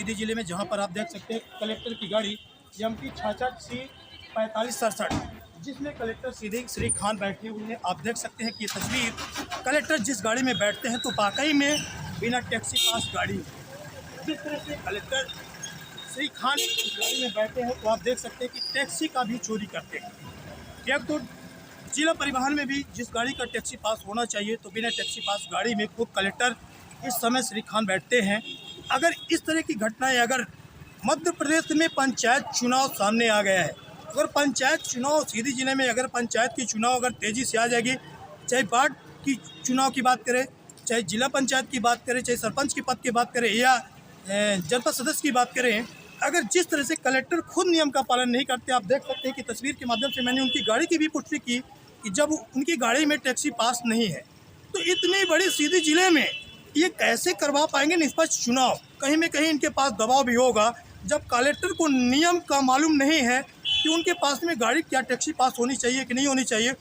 सीधी जिले में, जहां पर आप देख सकते हैं कलेक्टर की गाड़ी MP 66C4567, जिसमें कलेक्टर सीधी श्री खान बैठे हुए हैं। आप देख सकते हैं कि ये तस्वीर, कलेक्टर जिस गाड़ी में बैठते हैं तो वाकई में बिना टैक्सी पास गाड़ी, जिस तरह से कलेक्टर श्री खान इस गाड़ी में बैठे हैं तो आप देख सकते हैं कि टैक्सी का भी चोरी करते हैं। एक तो जिला परिवहन में भी जिस गाड़ी का टैक्सी पास होना चाहिए तो बिना टैक्सी पास गाड़ी में खुद कलेक्टर इस समय श्री खान बैठते हैं। अगर इस तरह की घटनाएं, अगर मध्य प्रदेश में पंचायत चुनाव सामने आ गया है, अगर पंचायत चुनाव सीधी जिले में, अगर पंचायत की चुनाव अगर तेज़ी से आ जाएगी, चाहे वार्ड की चुनाव की बात करें, चाहे जिला पंचायत की बात करें, चाहे सरपंच के पद की बात करें या जनपद सदस्य की बात करें, अगर जिस तरह से कलेक्टर खुद नियम का पालन नहीं करते, आप देख सकते हैं कि तस्वीर के माध्यम से मैंने उनकी गाड़ी की भी पुष्टि की कि जब उनकी गाड़ी में टैक्सी पास नहीं है तो इतनी बड़ी सीधी जिले में ये कैसे करवा पाएंगे निष्पक्ष चुनाव। कहीं में कहीं इनके पास दबाव भी होगा। जब कलेक्टर को नियम का मालूम नहीं है कि उनके पास में गाड़ी क्या टैक्सी पास होनी चाहिए कि नहीं होनी चाहिए,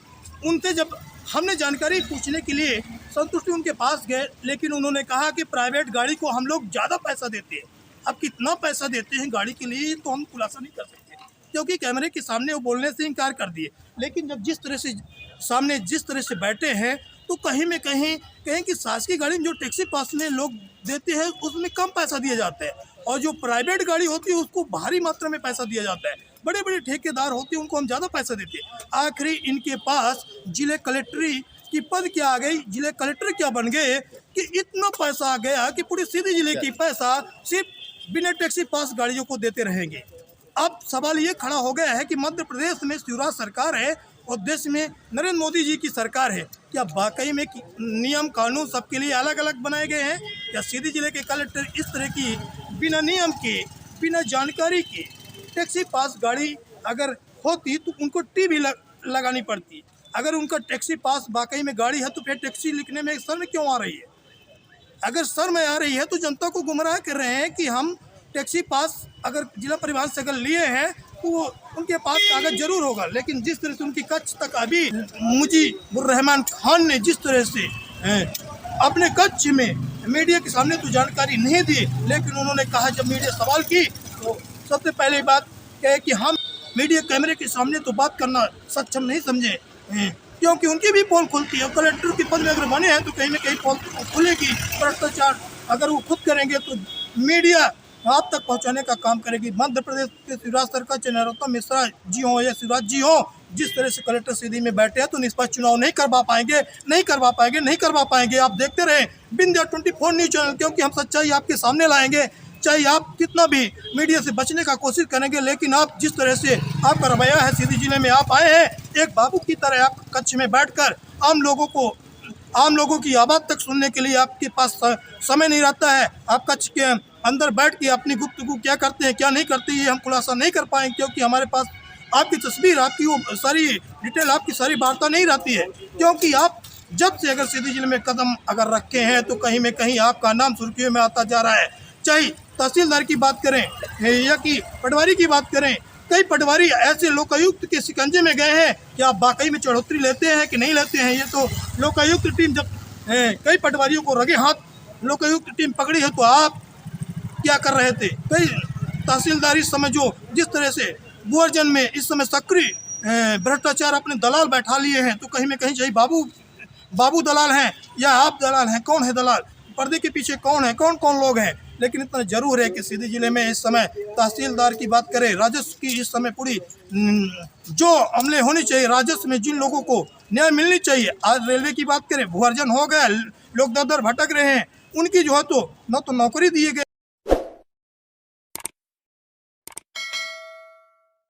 उनसे जब हमने जानकारी पूछने के लिए संतुष्टि उनके पास गए, लेकिन उन्होंने कहा कि प्राइवेट गाड़ी को हम लोग ज़्यादा पैसा देते हैं। अब कितना पैसा देते हैं गाड़ी के लिए तो हम खुलासा नहीं कर सकते, क्योंकि कैमरे के सामने वो बोलने से इनकार कर दिए। लेकिन जब जिस तरह से सामने जिस तरह से बैठे हैं तो कहीं में कहीं कि शासकीय गाड़ी में जो टैक्सी पास में लोग देते हैं उसमें कम पैसा दिया जाता है, और जो प्राइवेट गाड़ी होती है उसको भारी मात्रा में पैसा दिया जाता है। बड़े बड़े ठेकेदार होते हैं, उनको हम ज़्यादा पैसा देते हैं। आखिरी इनके पास जिले कलेक्टरी की पद क्या आ गई, जिले कलेक्टर क्या बन गए कि इतना पैसा आ गया कि पूरी सीधी जिले की पैसा सिर्फ बिना टैक्सी पास गाड़ियों को देते रहेंगे। अब सवाल ये खड़ा हो गया है कि मध्य प्रदेश में शिवराज सरकार है और देश में नरेंद्र मोदी जी की सरकार है, क्या वाकई में नियम कानून सबके लिए अलग अलग बनाए गए हैं? या सीधी जिले के कलेक्टर इस तरह की बिना नियम के, बिना जानकारी के टैक्सी पास गाड़ी अगर होती तो उनको टी भी लगानी पड़ती। अगर उनका टैक्सी पास वाकई में गाड़ी है तो फिर टैक्सी लिखने में शर्म क्यों आ रही है? अगर शर्म आ रही है तो जनता को गुमराह कर रहे हैं कि हम टैक्सी पास अगर जिला परिवहन से अगर लिए हैं तो उनके पास कागज जरूर होगा। लेकिन जिस तरह से उनकी कच्छ तक अभी मुजीबुर्रहमान खान ने जिस तरह से अपने कच्छ में मीडिया के सामने तो जानकारी नहीं दी, लेकिन उन्होंने कहा, जब मीडिया सवाल की तो सबसे पहले बात है कि हम मीडिया कैमरे के सामने तो बात करना सक्षम नहीं समझे, क्योंकि उनकी भी पोल खुलती है। कलेक्टर के पद में अगर बने हैं तो कहीं ना कहीं पोल खुलेगी। भ्रष्टाचार अगर वो खुद करेंगे तो मीडिया आप तक पहुंचाने का काम करेगी। मध्य प्रदेश के शिवराज सरकार, चाहे नरोत्तम मिश्रा जी हो या शिवराज जी हो, जिस तरह से कलेक्टर सीधी में बैठे हैं तो निष्पक्ष चुनाव नहीं करवा पाएंगे। आप देखते रहे विंध्या 24 न्यूज चैनल, क्योंकि हम सच्चाई आपके सामने लाएंगे। चाहे आप कितना भी मीडिया से बचने का कोशिश करेंगे, लेकिन आप जिस तरह से आपका रवैया है, सीधी जिले में आप आए हैं एक बाबू की तरह, आप कच्छ में बैठकर आम लोगों की आवाज़ तक सुनने के लिए आपके पास समय नहीं रहता है। आप कच्छ के अंदर बैठ के अपनी गुफ्तगू क्या करते हैं क्या नहीं करते ये हम खुलासा नहीं कर पाएंगे, क्योंकि हमारे पास आपकी तस्वीर, आपकी वो सारी डिटेल, आपकी सारी वार्ता नहीं रहती है। क्योंकि आप जब से अगर सीधी जिले में कदम अगर रखे हैं तो कहीं में कहीं आपका नाम सुर्खियों में आता जा रहा है। चाहे तहसीलदार की बात करें या कि पटवारी की बात करें, कई पटवारी ऐसे लोकायुक्त के शिकंजे में गए हैं कि आप वाकई में चढ़ोतरी लेते हैं कि नहीं लेते हैं। ये तो लोकायुक्त टीम, जब कई पटवारियों को रगे हाथ लोकायुक्त टीम पकड़ी है तो आप क्या कर रहे थे? कई तहसीलदार इस समय जो जिस तरह से भूअर्जन में इस समय सक्रिय भ्रष्टाचार अपने दलाल बैठा लिए हैं, तो कहीं में कहीं चाहे बाबू दलाल हैं या आप दलाल हैं, कौन है दलाल, पर्दे के पीछे कौन है, कौन लोग हैं? लेकिन इतना जरूर है कि सीधी जिले में इस समय तहसीलदार की बात करें, राजस्व की इस समय पूरी जो अमले होनी चाहिए, राजस्व में जिन लोगों को न्याय मिलनी चाहिए। आज रेलवे की बात करें, भूअर्जन हो गया, लोग दर दर भटक रहे हैं, उनकी जो है तो न तो नौकरी दिए गए।